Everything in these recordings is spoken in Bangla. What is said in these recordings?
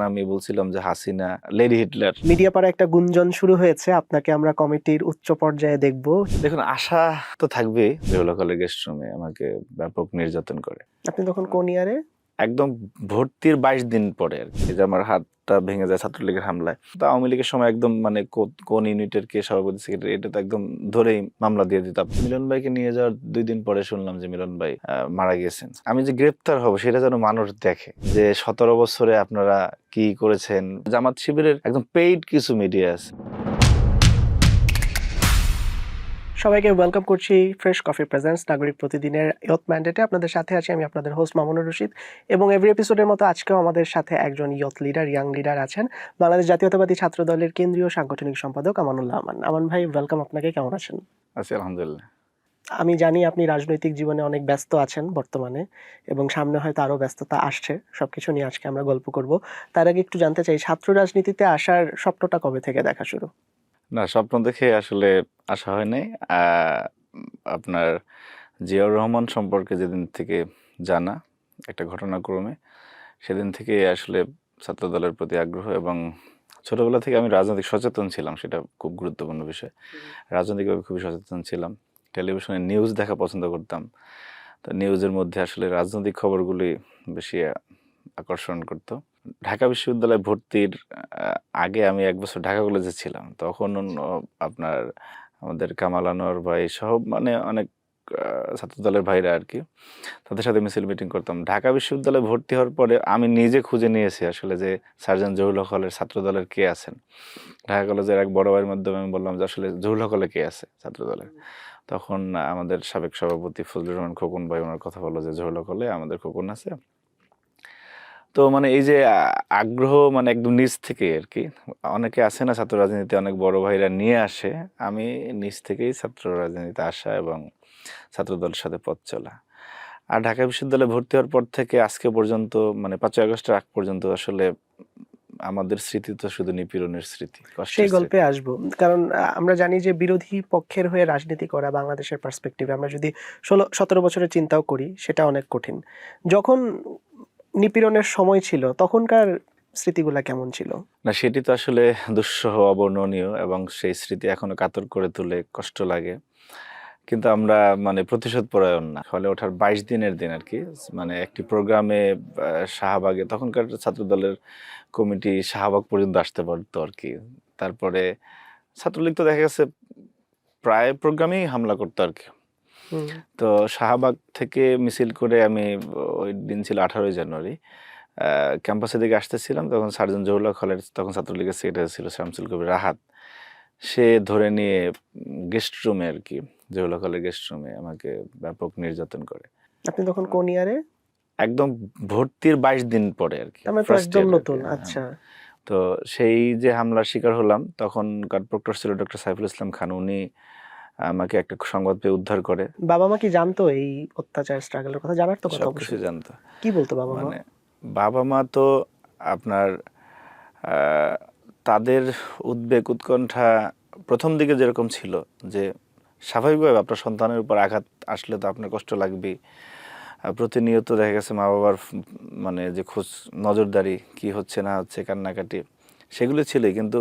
আমি বলছিলাম যে হাসিনা লেডি হিটলার। মিডিয়া পাড়ায় একটা গুঞ্জন শুরু হয়েছে, আপনাকে আমরা কমিটির উচ্চ পর্যায়ে দেখব। দেখুন, আশা তো থাকবেই। বেহুলা কলেজ গেস্ট রুমে আমাকে ব্যাপক নির্যাতন করে। আপনি তখন কোন ইয়ারে? একদম ভর্তির 22 দিন পরে আর কি, যে আমার হাতটা ভেঙে যায় ছাত্রলীগের হামলায়। তো আওয়ামী লীগের সময় একদম মানে কোন ইউনিটের কে সভাপতি সেক্রেটারি, এটা তো একদম ধরেই মামলা দিয়ে দিতাম। মিলন ভাইকে নিয়ে যাওয়ার 2 দিন পরে শুনলাম যে মিলন ভাই মারা গেছেন। আমি যে গ্রেপ্তার হব সেটা যেন মানুষ দেখে, যে 17 বছরে আপনারা কি করেছেন। জামাত শিবিরের একদম পেইড কিছু মিডিয়া আছে। সবাইকে ওয়েলকাম করছি ফ্রেশ কফি প্রেজেন্টস নাগরিক প্রতিদিনের ইয়ত ম্যান্ডেটে। আপনাদের সাথে আছি আমি আপনাদের হোস্ট মামুনুর রশিদ, এবং এভরি এপিসোডের মতো আজকেও আমাদের সাথে একজন ইয়ত লিডার, ইয়াং লিডার আছেন, বাংলাদেশ জাতীয়তাবাদী ছাত্র দলের কেন্দ্রীয় সাংগঠনিক সম্পাদক আমানুল্লাহ আমান। আমান ভাই, ওয়েলকাম আপনাকে। কেমন আছেন? আছি আলহামদুলিল্লাহ। আমি জানি আপনি রাজনৈতিক জীবনে অনেক ব্যস্ত আছেন বর্তমানে, এবং সামনে হয়তো আরও ব্যস্ততা আসছে। সবকিছু নিয়ে আজকে আমরা গল্প করব। তার আগে একটু জানতে চাই, ছাত্র রাজনীতিতে আসার স্বপ্নটা কবে থেকে দেখা শুরু? না, স্বপ্ন দেখে আসলে আসা হয় নাই। আপনার জিয়াউর রহমান সম্পর্কে যেদিন থেকে জানা একটা ঘটনাক্রমে, সেদিন থেকে আসলে ছাত্রদলের প্রতি আগ্রহ, এবং ছোটবেলা থেকে আমি রাজনৈতিক সচেতন ছিলাম, সেটা খুব গুরুত্বপূর্ণ বিষয়। রাজনৈতিকভাবে খুবই সচেতন ছিলাম। টেলিভিশনে নিউজ দেখা পছন্দ করতাম। তো নিউজের মধ্যে আসলে রাজনৈতিক খবরগুলি বেশি আকর্ষণ করতো। ঢাকা বিশ্ববিদ্যালয়ে ভর্তির আগে আমি 1 বছর ঢাকা কলেজে ছিলাম। তখন আপনার আমাদের কামাল আনোয়ার ভাই সহ মানে অনেক ছাত্রদলের ভাইরা আর কি, তাদের সাথে মিছিল মিটিং করতাম। ঢাকা বিশ্ববিদ্যালয়ে ভর্তি হওয়ার পরে আমি নিজে খুঁজে নিয়েছি আসলে যে সার্জেন্ট জহুরুল হক হলের ছাত্রদলের কে আছেন। ঢাকা কলেজের এক বড় ভাইয়ের মাধ্যমে আমি বললাম যে আসলে জহুরুল হক হলে কে আছে ছাত্রদলের। তখন আমাদের সাবেক সভাপতি ফজলুর রহমান খোকন ভাই ওনার কথা বললো যে জহুরুল হক হলে আমাদের খোকন আছে। তো মানে এই যে আগ্রহ মানে একদম নিজ থেকে আর কি। অনেকে আছে না ছাত্র রাজনীতিতে অনেক বড় ভাইরা নিয়ে আসে, আমি নিজ থেকেই ছাত্র রাজনীতিতে আসা এবং ছাত্রদলের সাথে পথ চলা। আর ঢাকা বিশ্ববিদ্যালয়ে ভর্তি হওয়ার পর থেকে আজকে পর্যন্ত মানে 5ই আগস্টের আগ পর্যন্ত আসলে আমাদের স্মৃতি তো শুধু নিপীড়নের স্মৃতি, কষ্টের সেই স্মৃতি। গল্পে আসবো, কারণ আমরা জানি যে বিরোধী পক্ষের হয়ে রাজনীতি করা বাংলাদেশের পার্সপেক্টিভে আমরা যদি 16-17 বছরের চিন্তাও করি, সেটা অনেক কঠিন। যখন নিপীড়নের সময় ছিল তখনকার স্মৃতিগুলা কেমন ছিল? না, সেটি তো আসলে দুঃসহ অবর্ণনীয়, এবং সেই স্মৃতি এখনো কাতর করে তুলে, কষ্ট লাগে। কিন্তু আমরা মানে প্রতিশোধ পরায়ণ না। হলে ওঠার 22 দিনের দিন আর কি, মানে একটি প্রোগ্রামে শাহবাগে, তখনকার ছাত্রদলের কমিটি শাহবাগ পর্যন্ত আসতে পারতো আর কি। তারপরে ছাত্রলীগ তো দেখা গেছে প্রায় প্রোগ্রামেই হামলা করতো আর কি। তো শাহবাগ থেকে মিছিল করে আমি, ওই দিন ছিল 18ই জানুয়ারি, ক্যাম্পাসের দিকে আসতেছিলাম। তখন সার্জেন্ট জহুরুল হক হলের তখন ছাত্রলীগের সেক্রেটারি ছিল শামসুল কবির রাহাত, সে ধরে নিয়ে গেস্ট রুমে আর কি, জহুরুল হক হলের গেস্ট রুমে আমাকে ব্যাপক নির্যাতন করে। আপনি তখন কোন ইয়ারে? একদম ভর্তির 22 দিন পরে আর কি, আমরা তো ফার্স্ট একদম ইয়ার। নতুন। আচ্ছা। তো সেই যে হামলার শিকার হলাম, তখনকার প্রক্টর ছিল ডক্টর সাইফুল ইসলাম খান, উনি আমাকে একটা সংবাদ পেয়ে উদ্ধার করে। বাবা মা কি জানতো এই অত্যাচার স্ট্রাগলের কথা? জানার তো কথা সবকিছু অবশ্যই। জানতো। কি বলতো বাবা মা? মানে বাবা মা তো আপনার তাদের উদ্বেগ উৎকণ্ঠা প্রথম দিকে যেরকম ছিল, যে স্বাভাবিকভাবে আপনার সন্তানের উপর আঘাত আসলে তো আপনার কষ্ট লাগবেই। প্রতিনিয়ত দেখা গেছে মা বাবার মানে যে খোঁজ নজরদারি, কি হচ্ছে না হচ্ছে, কান্নাকাটি, সেগুলো ছিলই। কিন্তু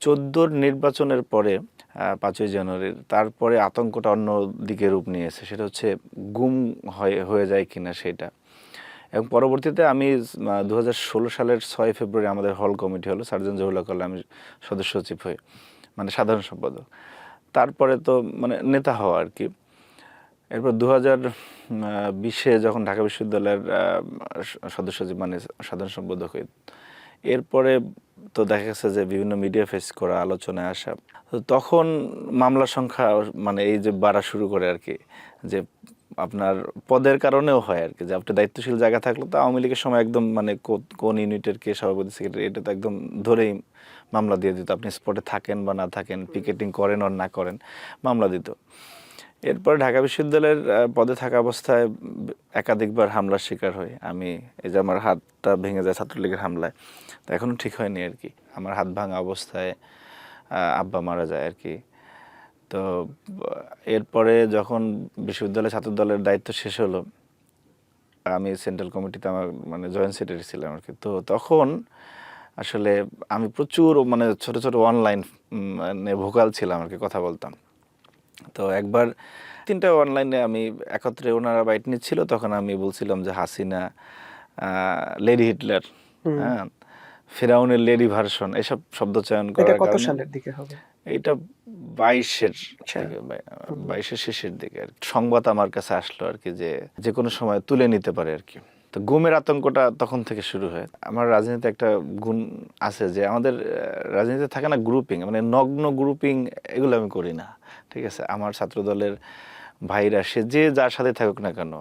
14 নির্বাচনের পরে 5ই জানুয়ারির তারপরে আতঙ্কটা অন্য দিকে রূপ নিয়েছে, সেটা হচ্ছে গুম হয়ে যায় কিনা সেটা। এবং পরবর্তীতে আমি 2016 সালের 6 ফেব্রুয়ারি আমাদের হল কমিটি হলো, সার্জেন্ট জহুরুল হক হলে আমি সদস্য সচিব হই, মানে সাধারণ সম্পাদক। তারপরে তো মানে নেতা হওয়া আর কি। এরপর 2020-এ যখন ঢাকা বিশ্ববিদ্যালয়ের সদস্য সচিব মানে সাধারণ সম্পাদক হই, এরপরে তো দেখা গেছে যে বিভিন্ন মিডিয়া ফেস করা, আলোচনায় আসা, তো তখন মামলার সংখ্যা মানে এই যে বাড়া শুরু করে আর কি, যে আপনার পদের কারণেও হয় আর কি, যে আপনি দায়িত্বশীল জায়গা থাকলে তো আওয়ামী লীগের সময় একদম মানে কোন ইউনিটের কে সভাপতি সেক্রেটারি, এটা তো একদম ধরেই মামলা দিয়ে দিত। আপনি স্পটে থাকেন বা না থাকেন, পিকেটিং করেন আর না করেন, মামলা দিত। এরপর ঢাকা বিশ্ববিদ্যালয়ের পদে থাকা অবস্থায় একাধিকবার হামলার শিকার হই আমি। এই যে আমার হাতটা ভেঙে যায় ছাত্রলীগের হামলায়, তো এখনও ঠিক হয়নি আর কি। আমার হাত ভাঙা অবস্থায় আব্বা মারা যায় আর কি। তো এরপরে যখন বিশ্ববিদ্যালয় ছাত্র দলের দায়িত্ব শেষ হলো, আমি সেন্ট্রাল কমিটিতে আমার মানে জয়েন্ট সেক্রেটারি ছিলাম আর কি। তো তখন আসলে আমি প্রচুর মানে ছোট ছোট অনলাইন মানে ভোকাল ছিলাম আর কি, কথা বলতাম। তো একবার 3টা অনলাইনে আমি একত্রে ওনারা বাইট নিচ্ছিল, তখন আমি বলছিলাম যে হাসিনা, লেডি হিটলার, হুম। হ্যাঁ, ফেরাউনের লেডি ভার্সন, এসব শব্দ চয়ন এটা করার কত কারণে সালের দিকে হবে? এইটা 22-এর আচ্ছা। দিকে, হুম। 22-এর শেষের দিকে আর কি। সংবাদ আমার কাছে আসলো আর কি যে যে কোনো সময় তুলে নিতে পারে আর কি। তো গুমের আতঙ্কটা তখন থেকে শুরু হয়। আমার রাজনীতিতে একটা গুণ আছে যে আমাদের রাজনীতিতে থাকে না গ্রুপিং, মানে নগ্ন গ্রুপিং, এগুলো আমি করি না, ঠিক আছে। আমার ছাত্র দলের ভাইরা সে যে যার সাথে থাকুক না কেন,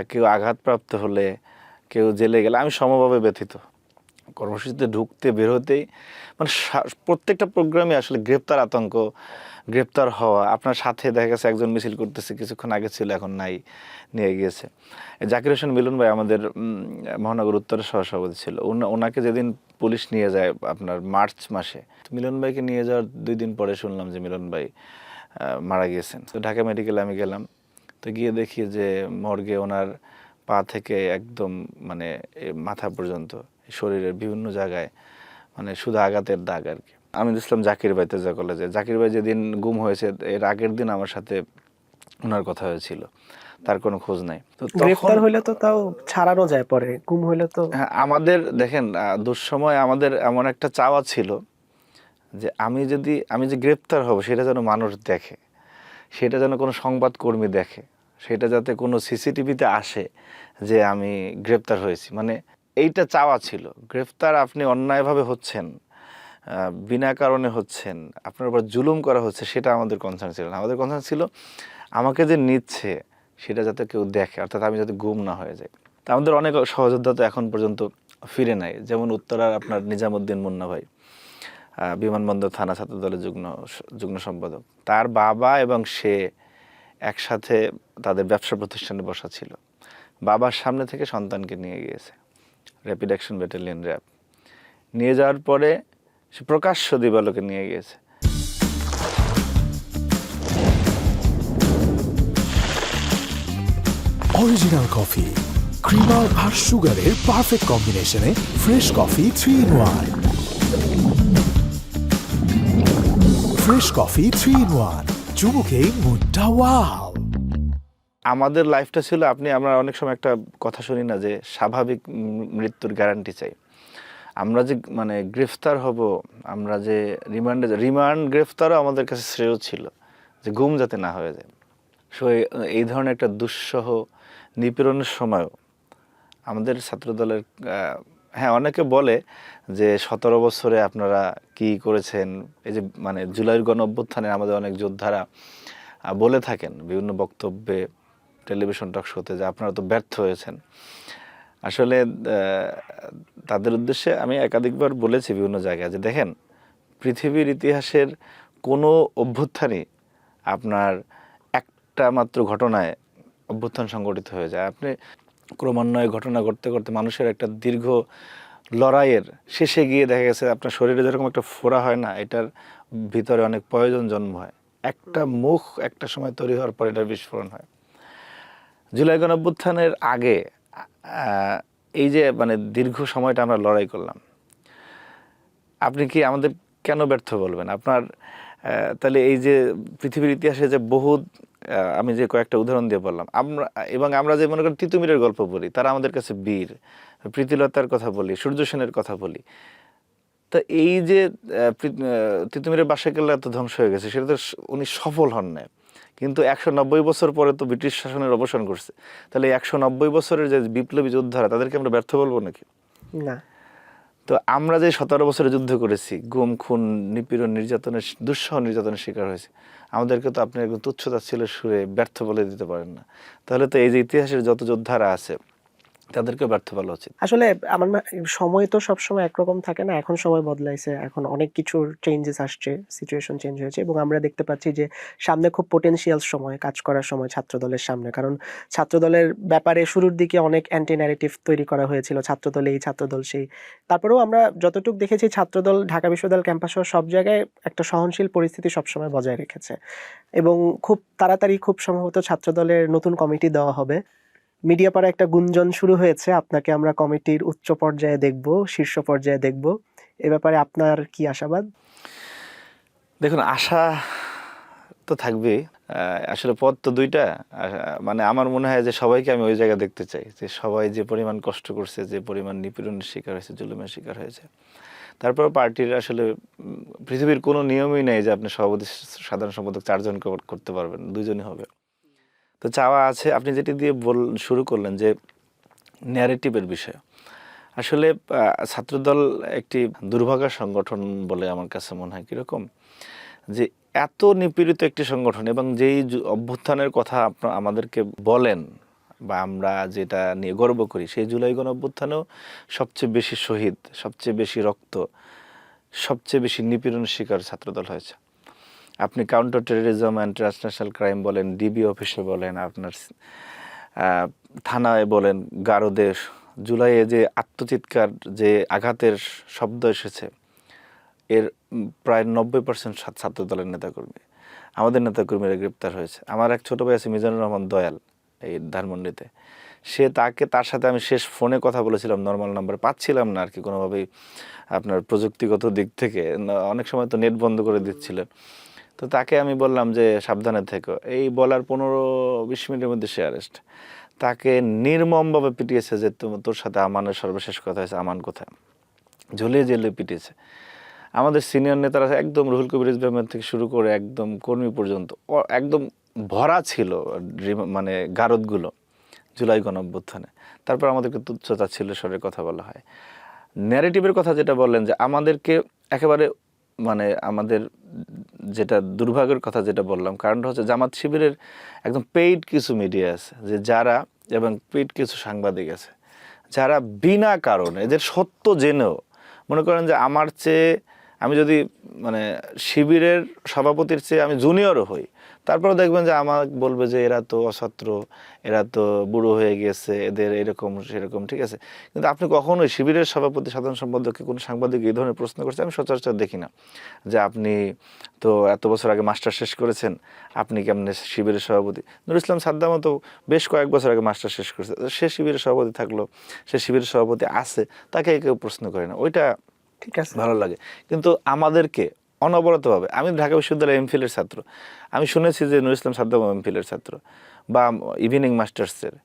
কেউ আঘাতপ্রাপ্ত হলে, কেউ জেলে গেলে আমি সমভাবে ব্যথিত। কর্মসূচিতে ঢুকতে বের হতেই মানে প্রত্যেকটা প্রোগ্রামে আসলে গ্রেপ্তার আতঙ্ক, গ্রেপ্তার হওয়া। আপনার সাথে দেখা গেছে একজন মিছিল করতেছে, কিছুক্ষণ আগে ছিল এখন নাই, নিয়ে গিয়েছে। জাকির হোসেন মিলন ভাই আমাদের মহানগর উত্তরের সহসভাপতি ছিল, ওনাকে যেদিন পুলিশ নিয়ে যায় আপনার মার্চ মাসে, তো মিলন ভাইকে নিয়ে যাওয়ার 2 দিন পরে শুনলাম যে মিলন ভাই মারা গিয়েছেন। তো ঢাকা মেডিকেলে আমি গেলাম, তো গিয়ে দেখি যে মর্গে ওনার পা থেকে একদম মানে মাথা পর্যন্ত শরীরের বিভিন্ন জায়গায় মানে শুধু আঘাতের দাগ আর কি। আমি দেখলাম জাকির ভাই তেজা কলেজে, জাকির ভাই যেদিন গুম হয়েছে এর আগের দিন আমার সাথে ওনার কথা হয়েছিল, তার কোনো খোঁজ নাই। তো গ্রেফতার তখন হইলে তো তাও ছাড়ানো যায়, পরে গুম হইলে তো। হ্যাঁ, আমাদের দেখেন দুঃসময় আমাদের এমন একটা চাওয়া ছিল যে আমি যে গ্রেপ্তার হব সেটা যেন মানুষ দেখে, সেটা যেন কোনো সংবাদকর্মী দেখে, সেটা যাতে কোনো সিসিটিভিতে আসে যে আমি গ্রেপ্তার হয়েছি, মানে এইটা চাওয়া ছিল। গ্রেফতার আপনি অন্যায়ভাবে হচ্ছেন, বিনা কারণে হচ্ছেন, আপনার উপর জুলুম করা হচ্ছে, সেটা আমাদের কনসার্ন ছিল না। আমাদের কনসার্ন ছিল আমাকে যে নিচ্ছে সেটা যাতে কেউ দেখে, অর্থাৎ আমি যাতে গুম না হয়ে যাই। তা আমাদের অনেক সহযোদ্ধা তো এখন পর্যন্ত ফিরে নাই, যেমন উত্তরার আপনার নিজামুদ্দিন মুন্না ভাই, বিমানবন্দর থানা ছাত্র দলের যুগ্ম সম্পাদক, তার বাবা এবং সে একসাথে তাদের ব্যবসা প্রতিষ্ঠানে বসা ছিল। বাবার সামনে থেকে সন্তানকে নিয়ে গিয়েছে র্যাপিড অ্যাকশন ব্যাটালিয়ন, র্যাব। নিয়ে যাওয়ার পরে সে প্রকাশ্য দিবালোকে নিয়ে গিয়েছে। অরিজিনাল কফি, ক্রিমার আর সুগারের পারফেক্ট কম্বিনেশনে fresh coffee 3-in-1। Fresh coffee 3-in-1, চুমুকেই মুডটা ওয়াও। আমাদের লাইফটা ছিল আমরা অনেক সময় একটা কথা শুনি না যে স্বাভাবিক মৃত্যুর গ্যারান্টি চাই। আমরা যে মানে গ্রেফতার হব, আমরা যে রিমান্ড গ্রেফতারও আমাদের কাছে শ্রেয় ছিল, যে গুম যাতে না হয়ে যায়। সো এই ধরনের একটা দুঃসহ নিপীড়নের সময়ও আমাদের ছাত্রদলের হ্যাঁ, অনেকে বলে যে 17 বছরে আপনারা কি করেছেন, এই যে মানে জুলাইয়ের গণঅভ্যুত্থানে আমাদের অনেক যোদ্ধারা বলে থাকেন বিভিন্ন বক্তব্যে, টেলিভিশন টক শোতে, যে আপনারা তো ব্যর্থ হয়েছেন। আসলে তাদের উদ্দেশ্যে আমি একাধিকবার বলেছি বিভিন্ন জায়গায় যে দেখেন, পৃথিবীর ইতিহাসের কোনো অভ্যুত্থানই আপনার একটা মাত্র ঘটনায় অভ্যুত্থান সংগঠিত হয়ে যায়। আপনি ক্রমান্বয়ে ঘটনা ঘটতে করতে মানুষের একটা দীর্ঘ লড়াইয়ের শেষে গিয়ে দেখা গেছে আপনার শরীরে যেরকম একটা ফোড়া হয় না, এটার ভিতরে অনেক প্রয়োজন জন্ম হয়। একটা মুখ একটা সময় তৈরি হওয়ার পর এটার বিস্ফোরণ হয়। জুলাই গণঅভ্যুত্থানের আগে এই যে মানে দীর্ঘ সময়টা আমরা লড়াই করলাম, আপনি কি আমাদের কেন ব্যর্থ বলবেন? আপনার তাহলে এই যে পৃথিবীর ইতিহাসে যে বহু আমি যে কয়েকটা উদাহরণ দিয়ে বললাম, আমরা যে মনে করেন তিতুমিরের গল্প বলি, তারা আমাদের কাছে বীর, প্রীতিলতার কথা বলি, সূর্য সেনের কথা বলি। তা এই যে তিতুমিরের বাসাকেল্লা এত ধ্বংস হয়ে গেছে, সেটা তো উনি সফল হন না, কিন্তু 190 বছর পরে তো ব্রিটিশ শাসনের অবসান করছে। তাহলে 190 বছরের যে বিপ্লবী যোদ্ধারা, তাদেরকে আমরা ব্যর্থ বলবো নাকি? না। তো আমরা যে 17 বছরে যুদ্ধ করেছি, গুম খুন নিপীড়ন নির্যাতনের দুঃসহ নির্যাতনের শিকার হয়েছে, আমাদেরকে তো আপনি একদম তুচ্ছতাচ্ছিল্যের সুরে ব্যর্থ বলে দিতে পারেন না। তাহলে তো এই যে ইতিহাসের যত যোদ্ধারা আছে তাদেরকে ব্যর্থ বলা উচিত। আসলে আমার সময় তো সবসময় একরকম থাকে না, এখন সময় বদলাইছে, এখন অনেক কিছুর চেঞ্জেস আসছে, সিচুয়েশন চেঞ্জ হয়েছে, এবং আমরা দেখতে পাচ্ছি যে সামনে খুব পোটেনশিয়াল সময়, কাজ করার সময় ছাত্রদলের সামনে। কারণ ছাত্রদলের ব্যাপারে শুরুর দিকে অনেক অ্যান্টি ন্যারেটিভ তৈরি করা হয়েছিল, ছাত্রদল এই, ছাত্রদল সেই। তারপরেও আমরা যতটুকু দেখেছি ছাত্রদল ঢাকা বিশ্ববিদ্যালয় ক্যাম্পাস সহ সব জায়গায় একটা সহনশীল পরিস্থিতি সবসময় বজায় রেখেছে, এবং খুব তাড়াতাড়ি, খুব সম্ভবত ছাত্রদলের নতুন কমিটি দেওয়া হবে। মিডিয়া পাড়া একটা গুঞ্জন শুরু হয়েছে, আপনাকে আমরা কমিটির উচ্চ পর্যায়ে দেখব, শীর্ষ পর্যায়ে দেখব। এ ব্যাপারে আপনার কি আশাবাদ? দেখুন, আশা তো থাকবেই। আসলে পথ তো দুইটা। মানে আমার মনে হয় যে সবাইকে আমি ওই জায়গায় দেখতে চাই, যে সবাই যে পরিমাণ কষ্ট করছে, যে পরিমাণ নিপীড়নের শিকার হয়েছে, জুলুমের শিকার হয়েছে। তারপর পার্টির আসলে পৃথিবীর কোনো নিয়মই নেই যে আপনি সভাপতি সাধারণ সম্পাদক 4 জন করতে পারবেন, 2 জনই হবে। তো চাওয়া আছে। আপনি যেটি দিয়ে শুরু করলেন যে ন্যারেটিভের বিষয়, আসলে ছাত্রদল একটি দুর্ভাগা সংগঠন বলে আমার কাছে মনে হয়। কীরকম যে এত নিপীড়িত একটি সংগঠন, এবং যেই অভ্যুত্থানের কথা আমাদেরকে বলেন বা আমরা যেটা নিয়ে গর্ব করি, সেই জুলাই গণ অভ্যুত্থানেও সবচেয়ে বেশি শহীদ, সবচেয়ে বেশি রক্ত, সবচেয়ে বেশি নিপীড়নের শিকার ছাত্রদল হয়েছে। আপনি counter terrorism and transnational crime বলেন, ডিবি অফিসে বলেন, আপনার থানায় বলেন, গারদে জুলাইয়ে যে আত্মচিৎকার, যে আঘাতের শব্দ এসেছে, এর প্রায় 90% ছাত্রদলের নেতাকর্মী, আমাদের নেতাকর্মীরা গ্রেপ্তার হয়েছে। আমার এক ছোটো ভাই আছে মিজানুর রহমান দয়াল, এই ধানমন্ডিতে। তার সাথে আমি শেষ ফোনে কথা বলেছিলাম, নর্মাল নাম্বার পাচ্ছিলাম না আর কি কোনোভাবেই, আপনার প্রযুক্তিগত দিক থেকে। অনেক সময় তো নেট বন্ধ করে দিচ্ছিলেন। তো তাকে আমি বললাম যে সাবধানে থেকো, এই বলার 15-20 মিনিটের মধ্যে সে অ্যারেস্ট। তাকে নির্মমভাবে পিটিয়েছে, যে তোর সাথে আমানের সর্বশেষ কথা হয়েছে, আমান কোথায়, ঝুলিয়ে জেলে পিটিয়েছে। আমাদের সিনিয়র নেতারা একদম রুহুল কবির রিজভী থেকে শুরু করে একদম কর্মী পর্যন্ত একদম ভরা ছিল মানে গারদগুলো জুলাই গণ অভ্যুত্থানে। তারপর আমাদেরকে তুচ্ছতা ছিল স্বরের কথা বলা হয়। ন্যারেটিভের কথা যেটা বললেন, যে আমাদেরকে একেবারে মানে আমাদের যেটা দুর্ভাগ্যের কথা যেটা বললাম, কারণটা হচ্ছে জামাত শিবিরের একদম পেইড কিছু মিডিয়া আছে, যে যারা, এবং পেইড কিছু সাংবাদিক আছে, যারা বিনা কারণে, এদের সত্য জেনেও, মনে করেন যে আমার চেয়ে, আমি যদি মানে শিবিরের সভাপতির চেয়ে আমি জুনিয়রও হই, তারপরে দেখবেন যে আমার বলবে যে এরা তো অছাত্র, এরা তো বুড়ো হয়ে গেছে, এদের এরকম সেরকম, ঠিক আছে। কিন্তু আপনি কখনোই শিবিরের সভাপতি সাধারণ সম্পাদককে কোনো সাংবাদিক এই ধরনের প্রশ্ন করছে আমি সচরাচর দেখি না, যে আপনি তো এত বছর আগে মাস্টার শেষ করেছেন, আপনি কেমনে শিবিরের সভাপতি। নুরুল ইসলাম সাদ্দামও তো বেশ কয়েক বছর আগে মাস্টার শেষ করেছে, সে শিবিরের সভাপতি থাকলো, সে শিবিরের সভাপতি আছে, তাকে কেউ প্রশ্ন করে না। ওইটা ঠিক আছে, ভালো লাগে। কিন্তু আমাদেরকে অনবরতভাবে, আমি ঢাকা বিশ্ববিদ্যালয়ের এমফিলের ছাত্র, আমি শুনেছি যে নুরুল ইসলাম সাদ্দাম এমফিলের ছাত্র বা ইভিনিং মাস্টার্সের,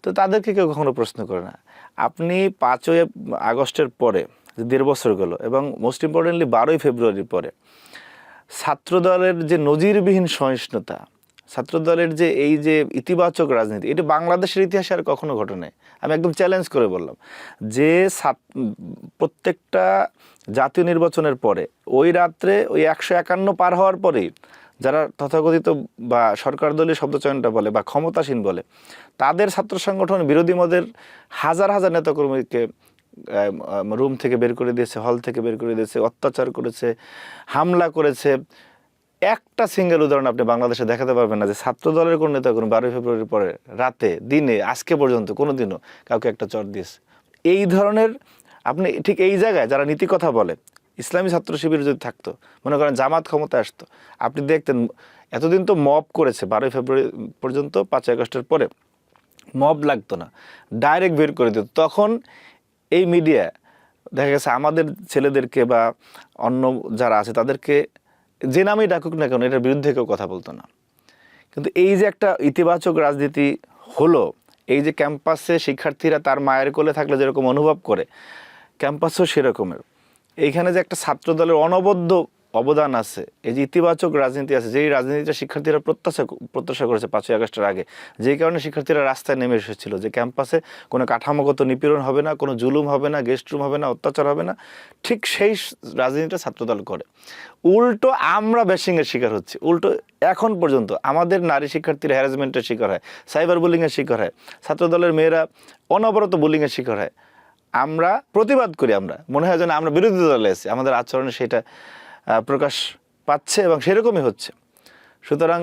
তো তাদেরকে কেউ কখনো প্রশ্ন করে না। আপনি 5ই আগস্টের পরে, 1.5 বছর গেল, এবং মোস্ট ইম্পর্টেন্টলি 12ই ফেব্রুয়ারির পরে ছাত্রদলের যে নজিরবিহীন সহিষ্ণুতা, ছাত্রদলের যে এই যে ইতিবাচক রাজনীতি, এটা বাংলাদেশের ইতিহাসে আর কখনো ঘটে নাই। আমি একদম চ্যালেঞ্জ করে বললাম যে প্রত্যেকটা জাতীয় নির্বাচনের পরে, ওই রাত্রে ওই 151 পার হওয়ার পরেই যারা তথাকথিত বা সরকার দলীয় শব্দচয়নটা বলে বা ক্ষমতাসীন বলে, তাদের ছাত্র সংগঠন বিরোধী মদের হাজার হাজার নেতাকর্মীকে রুম থেকে বের করে দিয়েছে, হল থেকে বের করে দিয়েছে, অত্যাচার করেছে, হামলা করেছে। একটা সিঙ্গেল উদাহরণ আপনি বাংলাদেশে দেখাতে পারবেন না যে ছাত্র দলের কোনো নেতাকর্মী 12 ফেব্রুয়ারির পরে রাতে, দিনে, আজকে পর্যন্ত কোনো দিনও কাউকে একটা চর দিয়েছে। এই ধরনের, আপনি ঠিক এই জায়গায় যারা নীতি কথা বলে, ইসলামী ছাত্র শিবির যদি থাকতো, মনে করেন জামাত ক্ষমতায় আসতো, আপনি দেখতেন এতদিন তো মব করেছে, 12 ফেব্রুয়ারি পর্যন্ত, 5 আগস্টের পরে মব লাগতো না, ডাইরেক্ট বের করে দিত। তখন এই মিডিয়া দেখা গেছে আমাদের ছেলেদেরকে বা অন্য যারা আছে তাদেরকে যে নামেই ডাকুক না কেন, এটার বিরুদ্ধে কেউ কথা বলতো না। কিন্তু এই যে একটা ইতিবাচক রাজনীতি হলো, এই যে ক্যাম্পাসে শিক্ষার্থীরা তার মায়ের কোলে থাকলে যেরকম অনুভব করে, ক্যাম্পাসও সেরকমের। এইখানে যে একটা ছাত্রদলের অনবদ্য অবদান আছে, এই যে ইতিবাচক রাজনীতি আছে, যেই রাজনীতিটা শিক্ষার্থীরা প্রত্যাশা করেছে 5ই আগস্টের আগে, যেই কারণে শিক্ষার্থীরা রাস্তায় নেমে এসেছিল, যে ক্যাম্পাসে কোনো কাঠামোগত নিপীড়ন হবে না, কোনো জুলুম হবে না, গেস্ট রুম হবে না, অত্যাচার হবে না, ঠিক সেই রাজনীতিটা ছাত্রদল করে। উল্টো আমরা ব্যাশিংয়ের শিকার হচ্ছি। উল্টো এখন পর্যন্ত আমাদের নারী শিক্ষার্থীরা হ্যারাসমেন্টের শিকার হয়, সাইবার বুলিংয়ের শিকার হয়, ছাত্রদলের মেয়েরা অনবরত বুলিংয়ের শিকার হয়। আমরা প্রতিবাদ করি, আমরা মনে হয় যেন আমরা বিরোধী দলে আছি, আমাদের আচরণে সেটা প্রকাশ পাচ্ছে এবং সেরকমই হচ্ছে। সুতরাং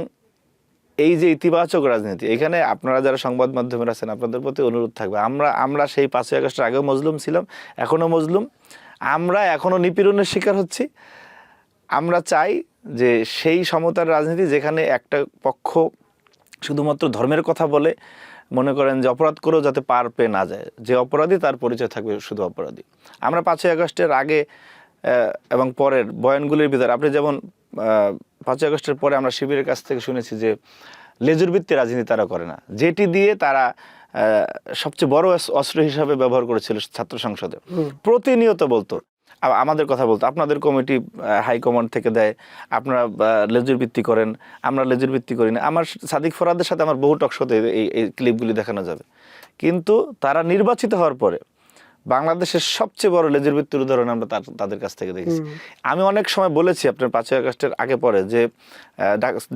এই যে ইতিবাচক রাজনীতি, এখানে আপনারা যারা সংবাদ মাধ্যমের আছেন, আপনাদের প্রতি অনুরোধ থাকবে, আমরা সেই 5ই আগস্টের আগেও মজলুম ছিলাম, এখনও মজলুম, আমরা এখনও নিপীড়নের শিকার হচ্ছি। আমরা চাই যে সেই সমতার রাজনীতি, যেখানে একটা পক্ষ শুধুমাত্র ধর্মের কথা বলে মনে করেন যে অপরাধ করেও যাতে পার পেয়ে না যায়, যে অপরাধী তার পরিচয় থাকবে শুধু অপরাধী। আমরা 5ই আগস্টের আগে এবং পরের বয়ানগুলির ভিতরে আপনি যেমন 5ই আগস্টের পরে আমরা শিবিরের কাছ থেকে শুনেছি যে লেজুর ভিত্তিক রাজনীতি তারা করে না, যেটি দিয়ে তারা সবচেয়ে বড় অস্ত্র হিসাবে ব্যবহার করেছিল ছাত্র সংসদে। প্রতিনিয়ত বলতো, আমাদের কথা বলতো, আপনাদের কমিটি হাইকমান্ড থেকে দেয়, আপনারা লেজুর ভিত্তি করেন, আমরা লেজুর ভিত্তি করি না। আমার সাদিক ফরহাদের সাথে আমার বহু টকশোতে এই ক্লিপগুলি দেখানো যাবে। কিন্তু তারা নির্বাচিত হওয়ার পরে বাংলাদেশের সবচেয়ে বড় লেজুর ভিত্তির উদাহরণ আমরা তাদের কাছ থেকে দেখেছি। আমি অনেক সময় বলেছি আপনার 5ই আগস্টের আগে পরে যে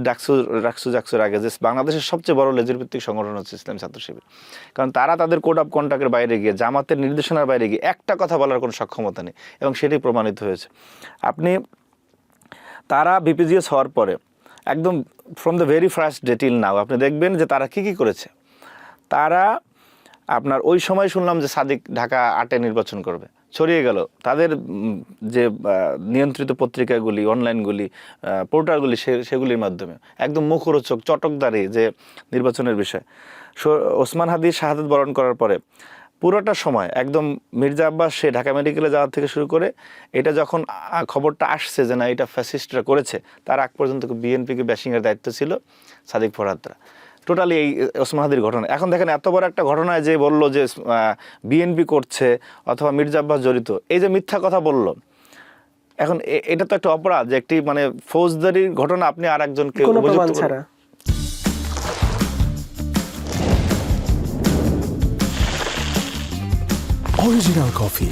ডাকসুর আগে যে বাংলাদেশের সবচেয়ে বড় লেজুর ভিত্তিক সংগঠন হচ্ছে ইসলামী ছাত্র শিবির। কারণ তারা তাদের কোড অফ কন্ডাক্টের বাইরে গিয়ে, জামাতের নির্দেশনার বাইরে গিয়ে একটা কথা বলার কোনো সক্ষমতা নেই, এবং সেটি প্রমাণিত হয়েছে। তারা বিপিজিএস হওয়ার পরে একদম from the very first day till now আপনি দেখবেন যে তারা কি করেছে। তারা আপনার ওই সময় শুনলাম যে সাদিক ঢাকা 8-এ নির্বাচন করবে, ছড়িয়ে গেল তাদের যে নিয়ন্ত্রিত পত্রিকাগুলি, অনলাইনগুলি, পোর্টালগুলি, সেগুলির মাধ্যমে একদম মুখরোচক চটকদারি যে নির্বাচনের বিষয়। ওসমান হাদির শাহাদাত বরণ করার পরে পুরোটা সময় একদম মির্জা আব্বাস সে ঢাকা মেডিকেলে যাওয়ার থেকে শুরু করে এটা যখন খবরটা আসছে যে না এটা ফ্যাসিস্টরা করেছে, তার আগ পর্যন্ত বিএনপিকে ব্যাশিংয়ের দায়িত্ব ছিল সাদিক ফরহাদরা। টোটালি এই ওসমান হাদির ঘটনা। এখন দেখেন এত বড় একটা ঘটনায় যে বললো যে বিএনপি করছে অথবা মির্জা আব্বাস জড়িত, এই যে মিথ্যা কথা বলল, এখন এটা তো একটা অপরাধ, যে একটি মানে ফৌজদারির ঘটনা আপনি আর একজনকে অরিজিনাল কফি,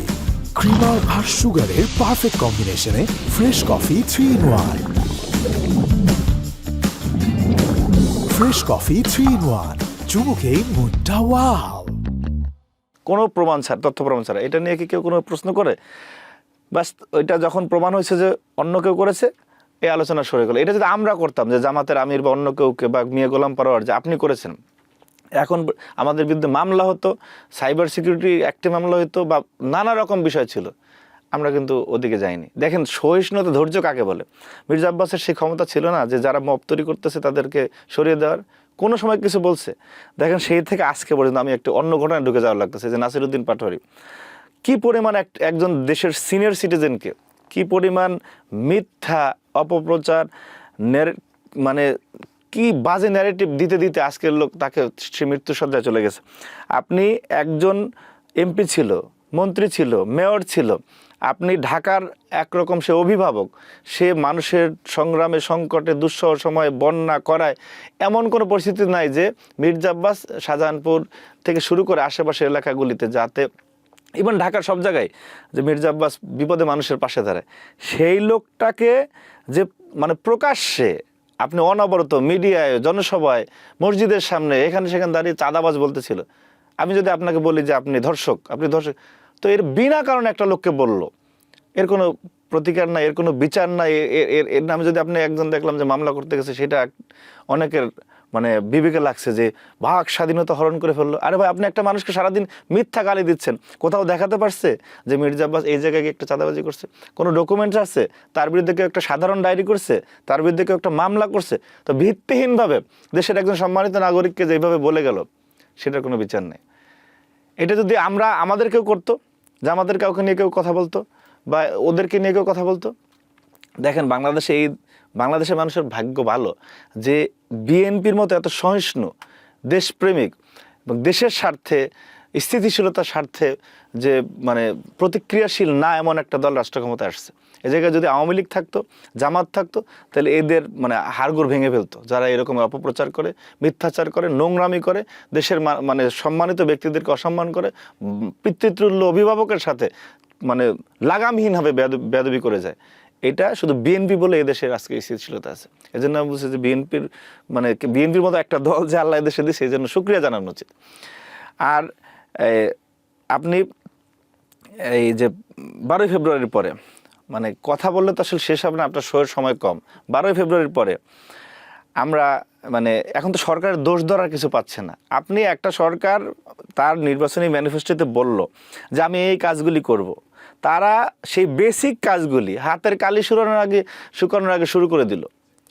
ক্রিমার আর সুগারের পারফেক্ট কম্বিনেশনে fresh coffee 3-in-1। Fresh coffee 3-in-1, চুমুকেই মুডটা ওয়াও। কোনো প্রমাণ ছাড়া, তথ্য প্রমাণ ছাড়া এটা নিয়ে কি কেউ কোনো প্রশ্ন করে? বাস ওইটা যখন প্রমাণ হয়েছে যে অন্য কেউ করেছে, এই আলোচনা সরে গেল। এটা যদি আমরা করতাম যে জামাতের আমির বা অন্য কেউকে বা মিয়া গোলাম পরোয়ার যে আপনি করেছেন, এখন আমাদের বিরুদ্ধে মামলা হতো, সাইবার সিকিউরিটি অ্যাক্টে মামলা হতো বা নানা রকম বিষয় ছিল, আমরা কিন্তু ওদিকে যাইনি। দেখেন সহিষ্ণুতা, ধৈর্য কাকে বলে? মির্জা আব্বাসের সেই ক্ষমতা ছিল না যে যারা মব তৈরি করতেছে তাদেরকে সরিয়ে দেওয়ার? কোনো সময় কিছু বলছে? দেখেন সেই থেকে আজকে পর্যন্ত আমি একটু অন্য ঘটনায় ঢুকে যাওয়ার লাগতেছে যে নাসিরউদ্দিন পাটোয়ারি কি পরিমাণ একজন দেশের সিনিয়র সিটিজেনকে কি পরিমাণ মিথ্যা অপপ্রচার মানে কি বাজে ন্যারেটিভ দিতে দিতে আজকের লোক তাকে সে মৃত্যুসজ্জায় চলে গেছে। আপনি একজন এমপি ছিল, মন্ত্রী ছিল, মেয়র ছিল, আপনি ঢাকার একরকম সে অভিভাবক, সে মানুষের সংগ্রামে, সংকটে, দুঃসহ সময়ে, বন্যা করায় এমন কোনো পরিস্থিতি নাই যে মির্জা আব্বাস শাহজাহানপুর থেকে শুরু করে আশেপাশের এলাকাগুলিতে, যাতে ইভেন ঢাকার সব জায়গায় যে মির্জা আব্বাস বিপদে মানুষের পাশে দাঁড়ায়, সেই লোকটাকে যে মানে প্রকাশ্যে আপনি অনবরত মিডিয়ায়, জনসভায়, মসজিদের সামনে, এখানে সেখানে দাঁড়িয়ে চাঁদাবাজ বলতেছিল। আমি যদি আপনাকে বলি যে আপনি ধর্ষক, তো এর বিনা কারণে একটা লোককে বলল, এর কোনো প্রতিকার নাই, এর কোনো বিচার নাই, এর নামে যদি আপনি একজন দেখলাম যে মামলা করতে গেছে, সেটা অনেকের মানে বিবেকে লাগছে যে বাক স্বাধীনতা হরণ করে ফেললো। আরে ভাই, আপনি একটা মানুষকে সারাদিন মিথ্যা গালি দিচ্ছেন, কোথাও দেখাতে পারছে যে মির্জা আব্বাস এই জায়গায় একটা চাঁদাবাজি করছে? কোনো ডকুমেন্টস আছে তার বিরুদ্ধে কেউ একটা সাধারণ ডায়েরি করছে, তার বিরুদ্ধে কেউ একটা মামলা করছে? তো ভিত্তিহীনভাবে দেশের একজন সম্মানিত নাগরিককে যেভাবে বলে গেল, সেটার কোনো বিচার নেই। এটা যদি আমাদের কেউ করতো, যে আমাদের কাউকে নিয়ে কেউ কথা বলতো বা ওদেরকে নিয়ে কেউ কথা বলতো, দেখেন বাংলাদেশের মানুষের ভাগ্য ভালো যে বিএনপির মতো এত সহিষ্ণু, দেশপ্রেমিক এবং দেশের স্বার্থে, স্থিতিশীলতার স্বার্থে যে মানে প্রতিক্রিয়াশীল না এমন একটা দল রাষ্ট্র ক্ষমতায় আসছে। এ জায়গায় যদি আওয়ামী লীগ থাকতো, জামাত থাকতো, তাহলে এদের মানে হাড়গোড় ভেঙে ফেলতো, যারা এরকম অপপ্রচার করে, মিথ্যাচার করে, নোংরামি করে, দেশের মানে সম্মানিত ব্যক্তিদেরকে অসম্মান করে, পিতৃতুল্য অভিভাবকের সাথে মানে লাগামহীনভাবে বেয়াদবি করে যায়। এটা শুধু বিএনপি বলে এদেশের আজকে স্থিতিশীলতা আছে। এই জন্য আমি বলছি যে বিএনপির মতো একটা দল যে আল্লাহ দেশে দিচ্ছে, এই জন্য শুকরিয়া জানানো উচিত। আর আপনি এই যে 12ই ফেব্রুয়ারির পরে মানে কথা বললে তো আসলে শেষ হবে না, আপনার শোয়ের সময় কম। 12ই ফেব্রুয়ারির পরে আমরা মানে এখন তো সরকারের দোষ ধরার কিছু পাচ্ছে না। আপনি একটা সরকার তার নির্বাচনী ম্যানিফেস্টোতে বলল যে আমি এই কাজগুলি করব, তারা সেই বেসিক কাজগুলি হাতের কালি শুকানোর আগে শুরু করে দিল।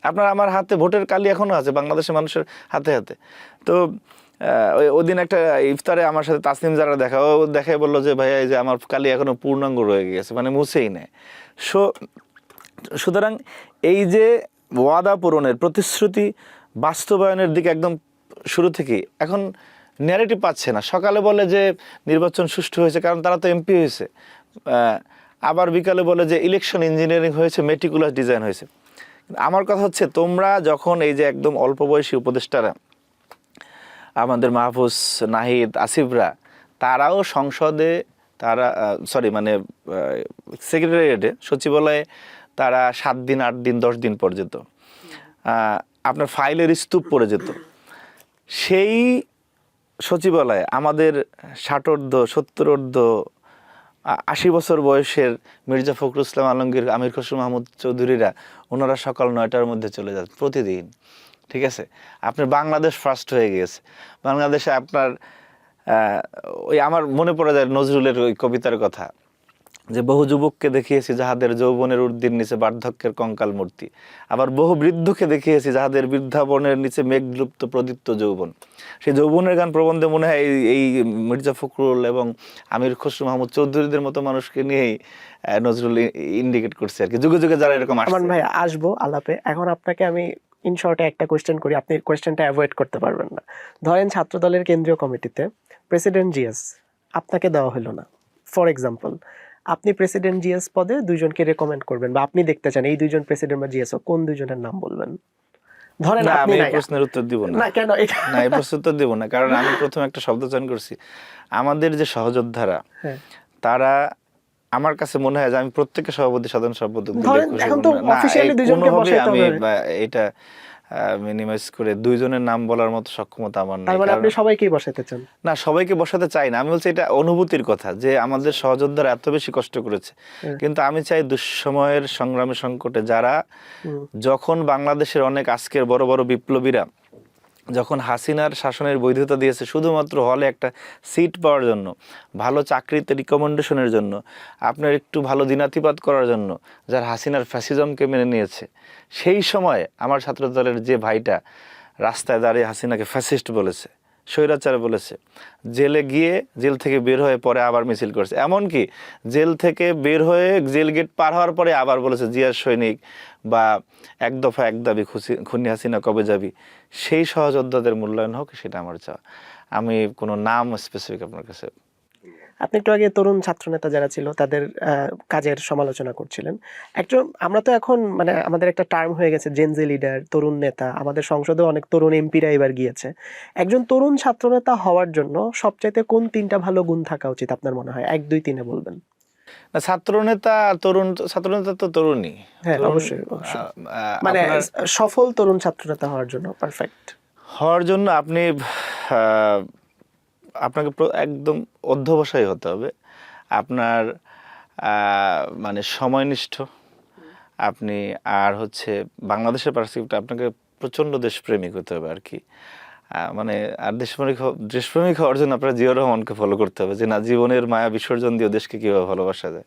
আপনার আমার হাতে ভোটের কালি এখনও আছে, বাংলাদেশের মানুষের হাতে হাতে। তো ওদিন একটা ইফতারে আমার সাথে তাসনিম যারা দেখাই বললো যে ভাইয়া এই যে আমার কালি এখনো পূর্ণাঙ্গ রয়ে গেছে, মানে মুছেই নেয়। সুতরাং এই যে ওয়াদা পূরণের প্রতিশ্রুতি বাস্তবায়নের দিকে একদম শুরু থেকেই এখন ন্যারেটিভ পাচ্ছে না। সকালে বলে যে নির্বাচন সুষ্ঠু হয়েছে কারণ তারা তো এমপি হয়েছে, আবার বিকালে বলে যে ইলেকশন ইঞ্জিনিয়ারিং হয়েছে, মেটিকুলাস ডিজাইন হয়েছে। আমার কথা হচ্ছে তোমরা যখন এই যে একদম অল্প বয়সী উপদেষ্টারা আমাদের মাহফুজ, নাহিদ, আসিফরা তারাও সংসদে সেক্রেটারিয়েটে সচিবালয়ে তারা 7 দিন 8 দিন 10 দিন পর্যন্ত আপনার ফাইলের স্তূপ পড়ে যেত। সেই সচিবালয়ে আমাদের 60 70 80 বছর বয়সের মির্জা ফখরুল ইসলাম আলমগীর, আমির খসরু মাহমুদ চৌধুরীরা ওনারা সকাল 9টার মধ্যে চলে যান প্রতিদিন। ঠিক আছে, আপনার বাংলাদেশ ফার্স্ট হয়ে গিয়েছে। বাংলাদেশে আপনার ওই আমার মনে পড়ে যায় নজরুলের ওই কবিতার কথা যে বহু যুবককে দেখিয়েছি যাহাদের যৌবনের ঊর্ধ্বের নিচে বার্ধক্যের কঙ্কাল মূর্তি, আবার বহু বৃদ্ধকে দেখিয়েছি যাহাদের বৃদ্ধাবনের নিচে মেঘলুপ্ত প্রদীপ্ত যৌবন। সেই যৌবনের গান প্রবন্ধে মনে হয় এই মির্জা ফখরুল এবং আমির খসরু মাহমুদ চৌধুরীদের মতো মানুষকে নিয়েই নজরুল ইন্ডিকেট করছে আর কি, যুগে যুগে যারা এরকম আমান ভাই আসবো আলাপে। এখন আপনাকে আমি ইন শর্টে একটা কোয়েশ্চেন করি, আপনি কোয়েশ্চেনটা অ্যাভয়েড করতে পারবেন না। ধরেন ছাত্র দলের কেন্দ্রীয় কমিটিতে প্রেসিডেন্ট জিএস আপনাকে দেওয়া হলো না, ফর এক্সাম্পল আপনি প্রেসিডেন্ট জিএস পদে 2 জনকে রেকমেন্ড করবেন বা আপনি দেখতে চান এই 2 জন প্রেসিডেন্ট বা জিএস, কোন 2 জনের নাম বলবেন? ধরেন আপনি এই প্রশ্নের উত্তর দিব না। না কেন? না, এই প্রশ্নের উত্তর দিব না, কারণ আমি প্রথমে একটা শব্দ চয়ন করছি। আমাদের যে সহযোদ্ধারা তারা আমার কাছে মনে হয় যে আমি প্রত্যেককে সভাপতি, সাধারণ সম্পাদক আমি এটা মিনিমাইজ করে 2 জনের নাম বলার মতো সক্ষমতা আমার নেই। মানে আপনি সবাইকেই বসাতে চান? না, সবাইকে বসাতে চাই না। আমি বলছি এটা অনুভূতির কথা যে আমাদের সহযোদ্ধারা এত বেশি কষ্ট করেছে, কিন্তু আমি চাই দুঃসময়ের সংগ্রামী সংকটে যারা যখন বাংলাদেশের অনেক আজকের বড় বড় বিপ্লবীরা যখন হাসিনার শাসনের বৈধতা দিয়েছে শুধুমাত্র হলে একটা সিট পাওয়ার জন্য, ভালো চাকরিতে রিকমেন্ডেশনের জন্য, আপনার একটু ভালো দিনাতিপাত করার জন্য, যারা হাসিনার ফ্যাসিজমকে মেনে নিয়েছে, সেই সময় আমার ছাত্র দলের যে ভাইটা রাস্তায় দাঁড়িয়ে হাসিনাকে ফ্যাসিস্ট বলেছে, স্বৈরাচার বলেছে, জেলে গিয়ে জেল থেকে বের হয়ে পরে আবার মিছিল করছে, এমনকি জেল থেকে বের হয়ে জেল গেট পার হওয়ার পরে আবার বলেছে জিয়ার সৈনিক বা এক দফা এক দাবি খুনি হাসিনা কবে যাবি, সেই সহযোদ্ধাদের মূল্যায়ন হোক, সেটা আমার চাওয়া। আমি কোনো নাম স্পেসিফিক আপনার কাছে। আপনি একটু আগে তরুণ ছাত্রনেতা যারা ছিল তাদের কাজের সমালোচনা করছিলেন। একজন আমরা তো এখন মানে আমাদের একটা টার্ম হয়ে গেছে জেনজি লিডার, তরুণ নেতা। আমাদের সংসদে অনেক তরুণ এমপিরা এবার গিয়েছে। একজন তরুণ ছাত্রনেতা হওয়ার জন্য সবচাইতে কোন 3টা ভালো গুণ থাকা উচিত আপনার মনে হয়? 1 2 3 বলবেন। না, ছাত্রনেতা তো তরুণী। হ্যাঁ, অবশ্যই। মানে সফল তরুণ ছাত্রনেতা হওয়ার জন্য, পারফেক্ট হওয়ার জন্য আপনাকে একদম অধ্যবসায়ী হতে হবে। আপনার মানে সময়নিষ্ঠ আপনি, আর হচ্ছে বাংলাদেশের পার্সপেক্টিভ আপনাকে প্রচণ্ড দেশপ্রেমিক হতে হবে আর কি। মানে আর দেশপ্রেমিক হওয়ার জন্য আপনার জিয়াউর রহমানকে ফলো করতে হবে যে না, জীবনের মায়া বিসর্জন দিয়ে দেশকে কীভাবে ভালোবাসা যায়,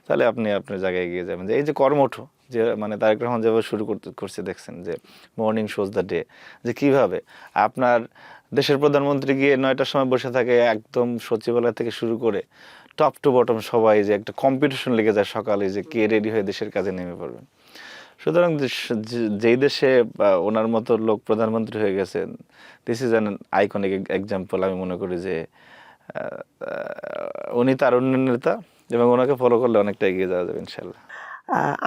তাহলে আপনি আপনার জায়গায় এগিয়ে যাবেন। যে এই যে কর্মঠ যে মানে তারেক রহমান যেভাবে শুরু করছে দেখছেন যে মর্নিং শোজ দ্য ডে, যে কীভাবে আপনার দেশের প্রধানমন্ত্রী গিয়ে 9টার সময় বসে থাকে, একদম সচিবালয় থেকে শুরু করে টপ টু বটম সবাই যে একটা কম্পিটিশন লেগে যায় সকালে যে কে রেডি হয়ে দেশের কাজে নেমে পড়বেন। সুতরাং যেই দেশে ওনার মতো লোক প্রধানমন্ত্রী হয়ে গেছেন, this is an iconic example. আমি মনে করি যে উনি তারুণ্যের নেতা এবং ওনাকে ফলো করলে অনেকটা এগিয়ে যাওয়া যাবে ইনশাল্লাহ।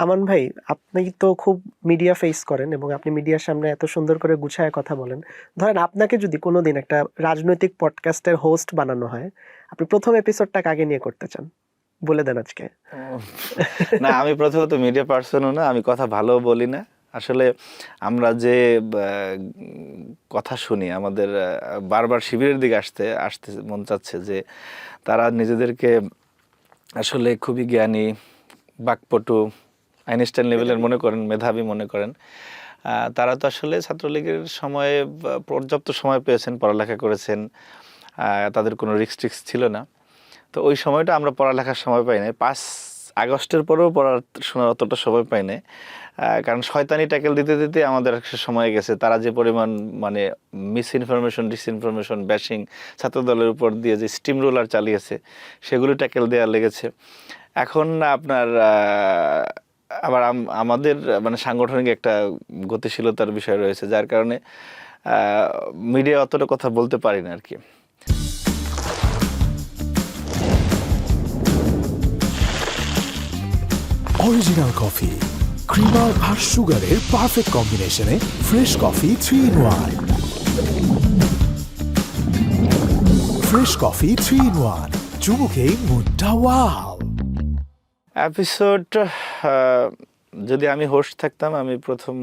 আমান ভাই, আপনি তো খুব মিডিয়া ফেস করেন এবং আপনি মিডিয়ার সামনে এত সুন্দর করে গুছায় কথা বলেন। ধরেন আপনাকে যদি কোনোদিন একটা রাজনৈতিক পডকাস্টের হোস্ট বানানো হয়, আপনি প্রথম এপিসোডটা কাকে নিয়ে করতে চান? বলে দেন আজকে। না, আমি প্রথমত মিডিয়া পার্সনও না, আমি কথা ভালো বলি না। আসলে আমরা যে কথা শুনি, আমাদের বারবার শিবিরের দিকে আসতে মন চাচ্ছে যে তারা নিজেদেরকে আসলে খুবই জ্ঞানী, বাকপটু, আইনস্টাইন লেভেলের মনে করেন, মেধাবী মনে করেন। তারা তো আসলে ছাত্রলীগের সময়ে পর্যাপ্ত সময় পেয়েছেন, পড়ালেখা করেছেন, তাদের কোনো রিস্ট্রিক্স ছিল না। তো ওই সময়টা আমরা পড়ালেখার সময় পাই নাই। আগস্টের পরেও শোনার অতটা সময় পাই না, কারণ শয়তানি ট্যাকেল দিতে দিতে আমাদের একটা সময় গেছে। তারা যে পরিমাণ মানে মিস ইনফরমেশন, ডিসইনফরমেশন, ব্যাশিং ছাত্রদলের উপর দিয়ে যে স্টিম রোলার চালিয়েছে, সেগুলো ট্যাকেল দেওয়া লেগেছে। এখন আপনার আবার আমাদের মানে সাংগঠনিক একটা গতিশীলতার বিষয় রয়েছে, যার কারণে মিডিয়া অতটা কথা বলতে পারি না আর কি। অরিজিনাল কফি, ক্রিমার আর সুগারের পারফেক্ট কম্বিনেশনে fresh coffee 3-in-1। Fresh coffee 3-in-1, চুমুকেই মুডটা ওয়াও। এপিসোড যদি আমি হোস্ট থাকতাম, আমি প্রথম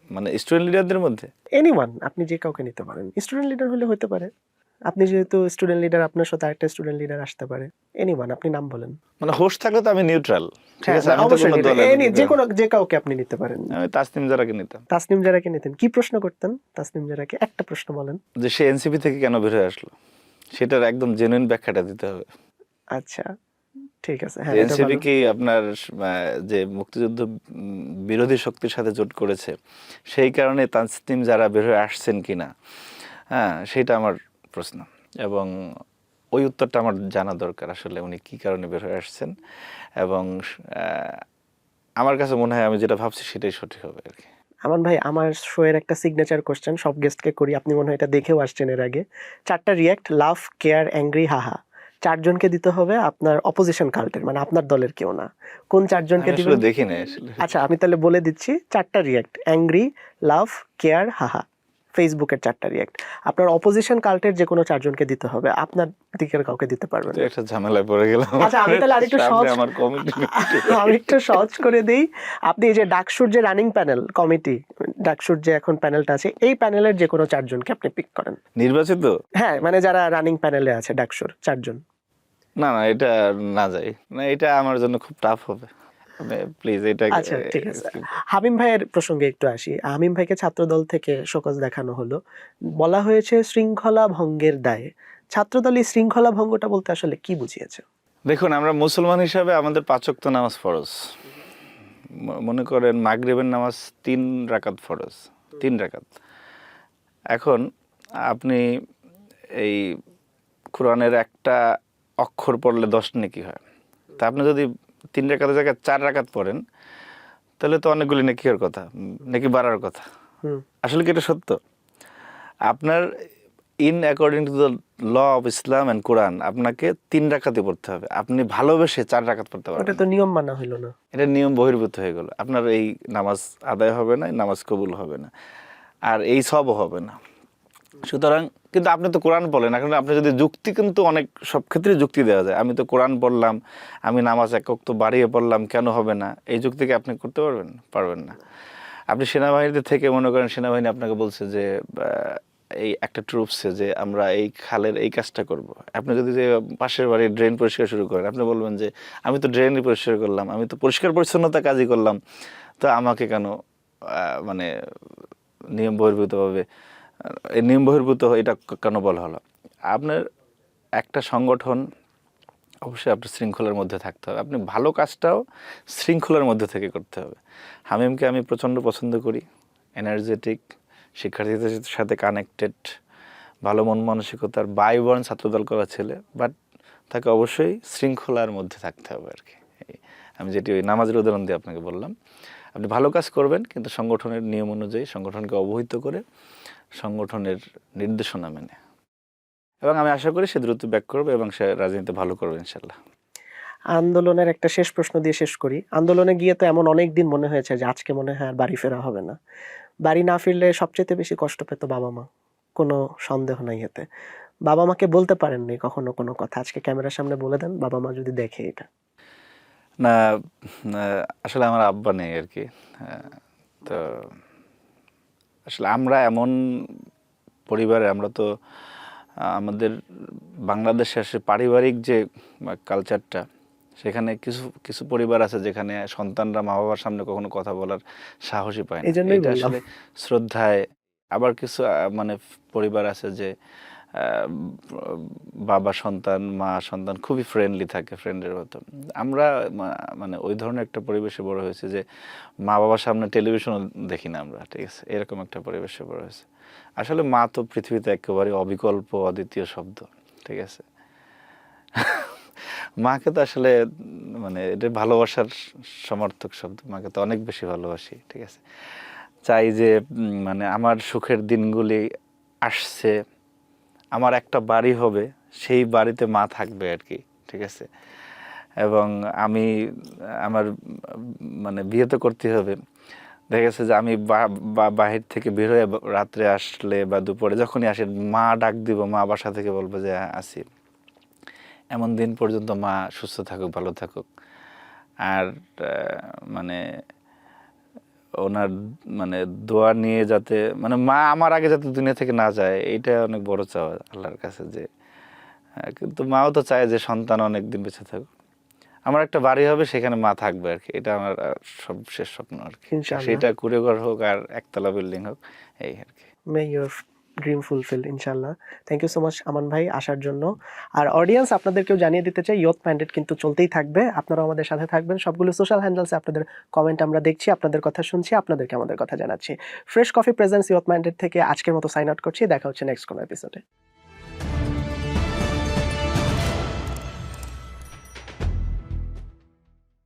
মানে স্টুডেন্ট লিডারদের মধ্যে এনিওয়ান, আপনি যে কাউকে নিতে পারেন। স্টুডেন্ট লিডার হলে হতে পারে, আপনি যেহেতু স্টুডেন্ট লিডার, আপনার সাথে আরেকটা স্টুডেন্ট লিডার আসতে পারে। এনিওয়ান, আপনি নাম বলেন। মানে হোস্ট থাকলে তো আমি নিউট্রাল, ঠিক আছে? আমি তো অবশ্যই কোনো নিতে- দলের যে কোনো যে কাউকে আপনি নিতে পারেন। আমি তাসনিম জারাকে নিতাম। তাসনিম জারাকে নিতেন, কি প্রশ্ন করতেন তাসনিম জারাকে? একটা প্রশ্ন বলেন। যে সে এনসিপি থেকে কেন বের হয়ে আসলো, সেটার একদম জেনুইন ব্যাখ্যাটা দিতে হবে। আচ্ছা, ঠিক আছে। হ্যাঁ, এটা এনসিপি ভালো। কি আপনার যে মুক্তিযুদ্ধ বিরোধী শক্তির সাথে জোট করেছে, সেই কারণে তাসনিম যারা বের হয়ে আসছেন কিনা, হ্যাঁ, সেটা আমার প্রশ্ন। এবং ওই উত্তরটা আমার জানা দরকার, আসলে উনি কি কারণে বের হয়ে আসছেন। এবং আমার কাছে মনে হয় আমি যেটা ভাবছি সেটাই সঠিক হবে আর কি। আমান ভাই, আমার শো এর একটা সিগনেচার কোশ্চেন সব গেস্টকে করি, আপনি মনে হয় এটা দেখেও আসছেন এর আগে। 4টা রিয়্যাক্ট, লাভ, কেয়ার, অ্যাংরি, হাহা। 4জনকে দিতে হবে আপনার অপোজিশন কাল্টের, মানে আপনার দলের কেউ না। কোন 4জনকে আমি দিবেন? আসলে দেখি না আসলে। আচ্ছা, আমি তাহলে বলে দিচ্ছি 4টা রিয়্যাক্ট: অ্যাংরি, লাভ, কেয়ার, হাহা। ফেসবুকের 4টা রিয়্যাক্ট। আপনার অপোজিশন কাল্টের যে কোনো 4জনকে দিতে হবে, আপনার দিকের কাউকে দিতে পারবেন তো না। একটা ঝামেলায় পড়ে গেলাম। আচ্ছা, আমি তাহলে আরেকটু সামনে সহজ আমার কমিটি আমি একটু সহজ করে দেই। আপনি এই যে ডাকসুর যে রানিং প্যানেল কমিটি, ডাকসুর যে এখন প্যানেলটা আছে, এই প্যানেলের যে কোনো 4জনকে আপনি পিক করেন। নির্বাচিত। হ্যাঁ, মানে যারা রানিং প্যানেলে আছে ডাকসুর 4জন। না না, এটা না যাই না, এটা আমার জন্য খুব টাফ হবে, প্লিজ এটা। আচ্ছা, ঠিক আছে। হামিম ভাইয়ের প্রসঙ্গে একটু আসি। হামিম ভাইকে ছাত্রদল থেকে শোকজ দেখানো হলো, বলা হয়েছে শৃঙ্খলা ভঙ্গের দায়ে। ছাত্রদল এই শৃঙ্খলা ভঙ্গটা বলতে আসলে কি বুঝিয়েছে? দেখুন, আমরা মুসলমান হিসাবে আমাদের 5 ওয়াক্ত নামাজ ফরজ। মনে করেন মাগরিবের নামাজ 3 রাকাত ফরজ, 3 রাকাত। এখন আপনি এই কোরআনের একটা অক্ষর পড়লে 10 নেকি হয়, তা আপনি যদি 3 রাকাতের জায়গায় 4 রাকাত পড়েন, তাহলে তো অনেকগুলি নেকির কথা, নেকি বাড়ার কথা। হুম। আসলে কি এটা সত্য? আপনার in according to the law of Islam and Quran আপনাকে 3 রাকাতই পড়তে হবে। আপনি ভালোবেসে 4 রাকাত পড়তে ওটা পারবেন তো না। নিয়ম মানা হইলো না। এটা নিয়ম বহির্ভূত হয়ে গেল। আপনার এই নামাজ আদায় হবে না, এই নামাজ কবুল হবে না, আর এই সবও হবে না। সুতরাং কিন্তু আপনি তো কোরআন বলেন, এখন আপনি যদি যুক্তি, কিন্তু অনেক সব ক্ষেত্রে যুক্তি দেওয়া যায়। আমি তো কোরআন পড়লাম, আমি নামাজ 1 ওয়াক্ত বাড়িয়ে পড়লাম, কেন হবে না? এই যুক্তিকে আপনি করতে পারবেন? পারবেন না। আপনি সেনাবাহিনীতে থেকে মনে করেন সেনাবাহিনী আপনাকে বলছে যে এই একটা ট্রুপসে যে আমরা এই খালের এই কাজটা করব। আপনি যদি যে পাশের বাড়ির ড্রেন পরিষ্কার শুরু করেন, আপনি বলবেন যে আমি তো ড্রেনই পরিষ্কার করলাম, আমি তো পরিষ্কার পরিচ্ছন্নতা কাজই করলাম, তো আমাকে কেন মানে নিয়ম বহির্ভূতভাবে এই নিয়ম বহির্ভূত এটা কেন বলা হলো? আপনার একটা সংগঠন অবশ্যই আপনার শৃঙ্খলার মধ্যে থাকতে হবে। আপনি ভালো কাজটাও শৃঙ্খলার মধ্যে থেকে করতে হবে। হামিমকে আমি প্রচণ্ড পছন্দ করি, এনার্জেটিক, শিক্ষার্থীদের সাথে কানেক্টেড, ভালো মন মানসিকতার, বায়ুবরণ ছাত্রদল করা ছেলে, বাট তাকে অবশ্যই শৃঙ্খলার মধ্যে থাকতে হবে আর কি। আমি যেটি ওই নামাজের উদাহরণ দিয়ে আপনাকে বললাম, আপনি ভালো কাজ করবেন কিন্তু সংগঠনের নিয়ম অনুযায়ী, সংগঠনকে অবহিত করে, সংগঠনের নির্দেশনা মেনে। এবং আমি আশা করি সে দ্রুত ব্যাক করবে এবং সে রাজনীতিতে ভালো করবে ইনশাল্লাহ। আন্দোলনের একটা শেষ প্রশ্ন দিয়ে শেষ করি। আন্দোলনে গিয়ে তো এমন অনেক দিন মনে হয়েছে যে আজকে মনে হয় আর বাড়ি ফেরা হবে না। বাড়ি না ফিরলে সবচেয়ে বেশি কষ্ট পেত বাবা মা, কোনো সন্দেহ নাই এতে। বাবা মাকে বলতে পারেননি কখনো কোনো কথা, আজকে ক্যামেরার সামনে বলে দেন, বাবা মা যদি দেখে এটা। না, আসলে আমার আব্বা নেই আর কি। তো আসলে আমরা এমন পরিবারে, আমরা তো আমাদের বাংলাদেশে আসে পারিবারিক যে কালচারটা, সেখানে কিছু কিছু পরিবার আছে যেখানে সন্তানরা মা বাবার সামনে কখনো কথা বলার সাহসই পায় না। এই জন্যই এটা বললাম। আসলে শ্রদ্ধায়। আবার কিছু মানে পরিবার আছে যে বাবা সন্তান মা সন্তান খুবই ফ্রেন্ডলি থাকে, ফ্রেন্ডের মতো। আমরা মানে ওই ধরনের একটা পরিবেশে বড় হয়েছে যে মা বাবার সামনে টেলিভিশনও দেখি না আমরা, ঠিক আছে, এরকম একটা পরিবেশে বড় হয়েছে। আসলে মা তো পৃথিবীতে একেবারে অবিকল্প অদ্বিতীয় শব্দ, ঠিক আছে। মাকে তো আসলে মানে এটা ভালোবাসার সমর্থক শব্দ, মাকে তো অনেক বেশি ভালোবাসি, ঠিক আছে। চাই যে মানে আমার সুখের দিনগুলি আসছে, আমার একটা বাড়ি হবে, সেই বাড়িতে মা থাকবে আর কি, ঠিক আছে। এবং আমি আমার মানে বিয়ে তো করতে হবে, দেখা গেছে যে আমি বাহির থেকে বের হয়ে রাত্রে আসলে বা দুপুরে যখনই আসে মা ডাক দিব, মা বাসা থেকে বলবো যে আসি। এমন দিন পর্যন্ত মা সুস্থ থাকুক, ভালো থাকুক। আর মানে ওনার মানে দোয়া নিয়ে যাতে মানে মা আমার আগে যাতে দুনিয়া থেকে না যায়, এইটা অনেক বড় চাওয়া আল্লাহর কাছে। যে কিন্তু মাও তো চায় যে সন্তান অনেক দিন বেঁচে থাকুক, আমার একটা বাড়ি হবে সেখানে মা থাকবে আর কি, এটা আমার সব শেষ স্বপ্ন আর কি। ইনশাআল্লাহ। সেটা কুড়েঘর হোক আর একতলা বিল্ডিং হোক, এই আর কি। মে ইউর ড্রিম ফুলফিল ইনশাল্লাহ। থ্যাংক ইউ সো মাচ আমান ভাই আসার জন্য। আর অডিয়েন্স আপনাদেরকেও জানিয়ে দিতে চাই, ইয়ত ম্যান্ডেট কিন্তু চলতেই থাকবে, আপনারা আমাদের সাথে থাকবেন। সবগুলো সোশ্যাল হ্যান্ডেলসে আপনাদের কমেন্ট আমরা দেখছি, আপনাদের কথা শুনছি, আপনাদেরকে আমাদের কথা জানাচ্ছি। ফ্রেশ কফি প্রেজেন্স ইয়ত ম্যান্ডেট থেকে আজকের মতো সাইন আউট করছি, দেখা হচ্ছে নেক্সট কোনো এপিসোডে।